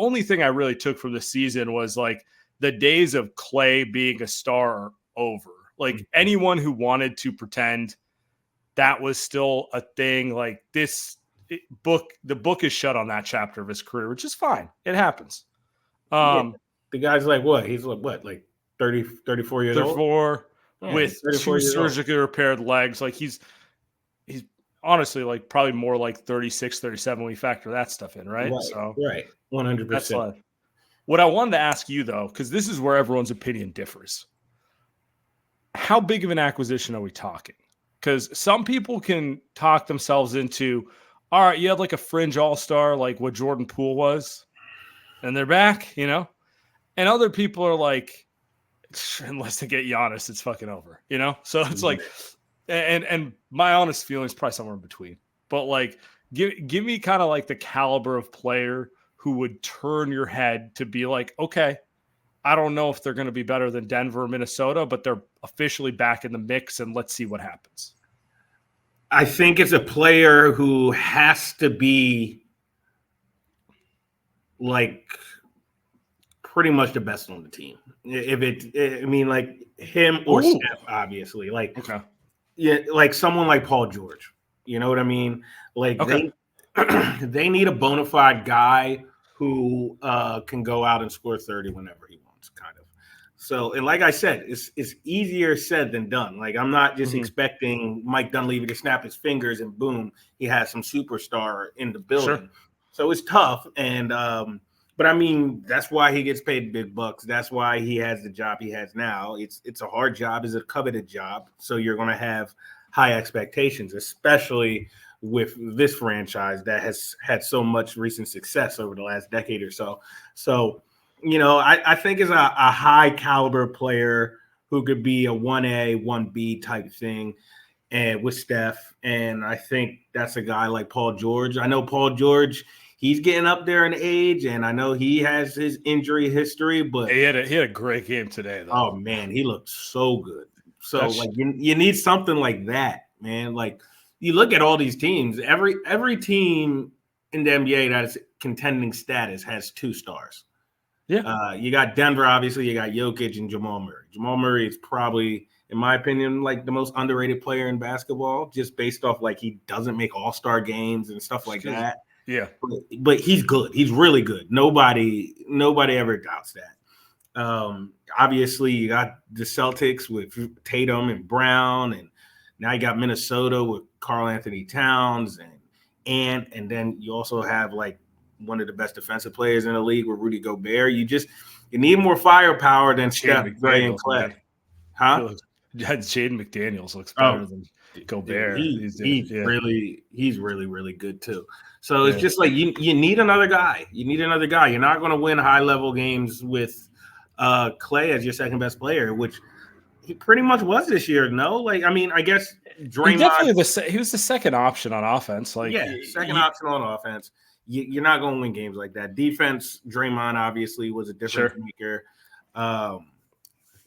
only thing I really took from the season was like the days of Clay being a star are over. Like anyone who wanted to pretend that was still a thing, like the book is shut on that chapter of his career, which is fine. It happens. The guy's like what? He's like 30, 34 years 34 old? with 2 surgically repaired legs. Like he's honestly like probably more like 36, 37 when we factor that stuff in, right? Right. 100%. What I wanted to ask you though, because this is where everyone's opinion differs. How big of an acquisition are we talking? Because some people can talk themselves into, all right, you had like a fringe all-star like what Jordan Poole was, and they're back, you know? And other people are like, unless they get Giannis, it's fucking over, you know? So it's like, and my honest feeling is probably somewhere in between. But like, give me kind of like the caliber of player who would turn your head to be like, okay, I don't know if they're going to be better than Denver or Minnesota, but they're officially back in the mix, and let's see what happens. I think it's a player who has to be like pretty much the best on the team. Like him or Steph, obviously. Like, okay. Yeah, like someone like Paul George. You know what I mean? Like they need a bona fide guy who can go out and score 30 whenever he wants, kind of. So, and like I said, it's easier said than done. Like I'm not just expecting Mike Dunleavy to snap his fingers and boom, he has some superstar in the building. Sure. So it's tough. And but I mean, that's why he gets paid big bucks. That's why he has the job he has now. It's a hard job, it's a coveted job. So you're gonna have high expectations, especially with this franchise that has had so much recent success over the last decade or so. So, you know, I think is a high caliber player who could be a 1A, 1B type thing and with Steph. And I think that's a guy like Paul George. I know Paul George, he's getting up there in age, and I know he has his injury history, but he had a great game today, though. Oh man, he looked so good. So like you need something like that, man. Like you look at all these teams, every team in the NBA that is contending status has 2 stars. Yeah. You got Denver, obviously, you got Jokic and Jamal Murray. Jamal Murray is probably, in my opinion, like the most underrated player in basketball, just based off like he doesn't make all-star games and stuff like that. Yeah. But he's good. He's really good. Nobody ever doubts that. Obviously, you got the Celtics with Tatum and Brown, and now you got Minnesota with Karl Anthony Towns, and then you also have like one of the best defensive players in the league with Rudy Gobert. You need more firepower than Steph, Clay, and Clay. Man. Huh? Jaden McDaniels looks better than Gobert. He's really, really good too. So it's just like you need another guy. You need another guy. You're not going to win high level games with Clay as your second best player, which he pretty much was this year. No, like I mean, I guess Draymond. He was the second option on offense. Like second option on offense. You're not going to win games like that. Defense, Draymond obviously was a difference maker.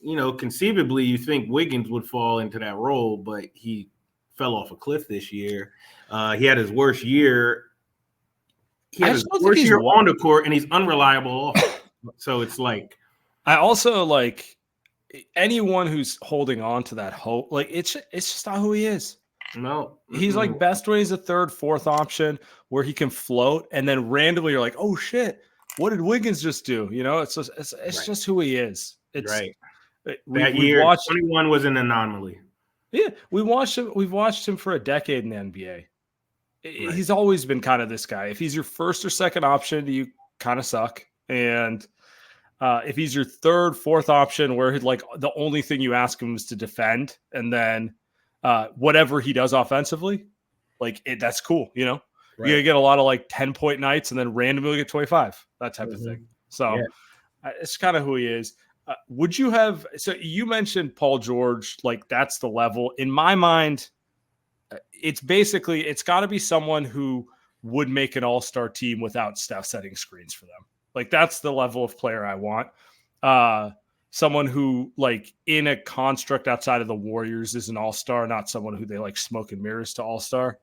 You know, conceivably, you think Wiggins would fall into that role, but he fell off a cliff this year. He had his worst year. He had his worst year on the court, and he's unreliable. So it's like, I also like anyone who's holding on to that hope. Like it's just not who he is. No, he's like best when he's a third, fourth option where he can float, and then randomly you're like, oh shit, what did Wiggins just do? You know, it's just who he is. It's right. That year, 21 was an anomaly. Yeah, we've watched him for a decade in the NBA. Right. He's always been kind of this guy. If he's your first or second option, you kind of suck. And if he's your third, fourth option, where like the only thing you ask him is to defend, and then whatever he does offensively, like that's cool. You know, you're gonna get a lot of like 10-point nights, and then randomly get 25, that type of thing. So it's kind of who he is. Would you have? So you mentioned Paul George, like that's the level in my mind. It's basically it's got to be someone who would make an all-star team without Steph setting screens for them. Like that's the level of player I want. Someone who like in a construct outside of the Warriors is an all-star, not someone who they like smoke and mirrors to all-star.